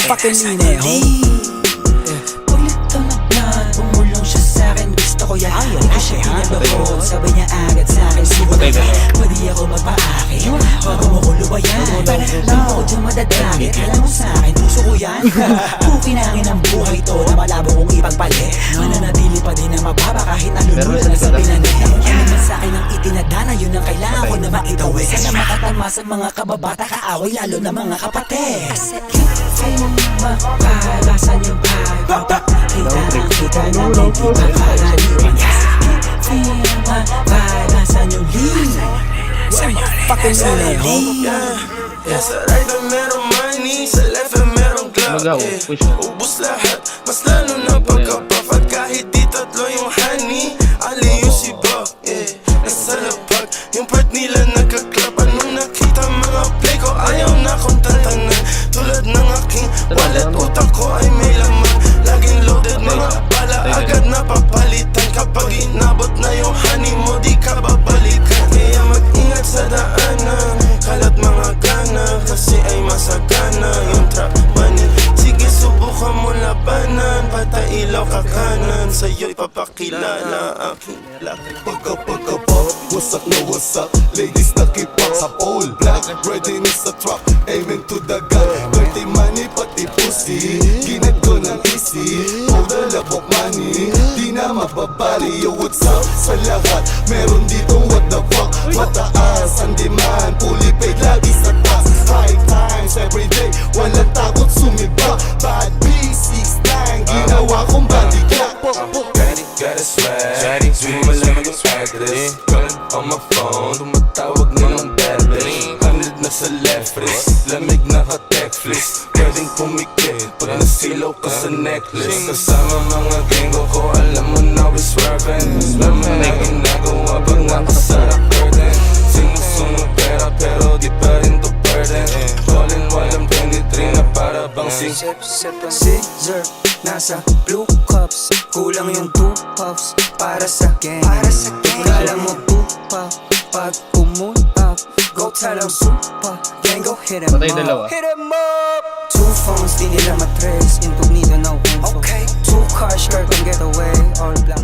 fucking Ineho. Paglito na plan, bumulong siya sa'kin, gusto ko yan. Hindi ko siya pinagbabold, sabay niya agad sa'kin. Subukan, pwede ako magpa-akin. Bago mo ko lubayan, alam mo ko dyan madadagit. Alam mo sa'kin, puso ko yan. Kukinangin ang buhay to na malabo kong ipagpalit. Mananatili pa din na mababa kahit nalulula na sa pinanit. Ano man sa'kin ang itinadana, yun ang kailangan ko na maitawid. Sana makatama sa mga kababata kaaway, lalo na mga kapatid. Feel mapalasan yung vibe. Kita natin di makaraniwan. Feel mapalasan yung lead. Fucking Ineho. Sa right na merong money, sa left na merong clout. Ubus lahat, mas lalo na pagkapafat. Kahit di tatlo yung honey, ali yung siba. Nasa lapag, yung part nila nagkaklap. Anong nakita mga play ko, ayaw na kong tatanan. Tulad ng aking wallet, utak ko ay may laman. Laging loaded, mga bala agad na papalitan. Kapag inabot na yung honey mo, di ka babalikan. Kaya mag-ingat sa daanan, kalat mga gana, kasi ay masagana yung trap money. Sige subukan mo labanan, patay ilaw ka kanan, sa'yo ipapakilala aking laki. Pagka-pop, wasak na wasak, ladies nakipak sa pole. Black, ready na sa truck, aiming to the gun. Dirty money, pati pussy, ginit ko ng easy. Total labok money, di na mababali. Yo, what's up sa lahat, meron dito what the fuck. Mataas ang demand, fully paid, lagi sa taas. High times everyday, walang takot sumiba. Bad B69, ginawa kong bodyguard. Got a swag, di mo malaman yung address. Calling on my phone, tumatawag na ng battery. 100 na sa left wrist, lamig na ka-Netflix. Pwedeng pumikit pag nasilaw ka sa necklace. Kasama mga genggo ko, alam mo na we swerving. Alam mo na ginagawa pag nakasara curtain. Sinusunod pera pero di pa rin to burden. Calling while I'm 23 na para bang Scissor, nasa blue cups. Kulang yung 2 puffs para sa gang. Kala mo 2 puff pag pumunta. Go tell them super gang, go hit em up. Hit em up. 2 phones, di nila matres. Incognito, no info. 2 cars, skirt on getaway. All black.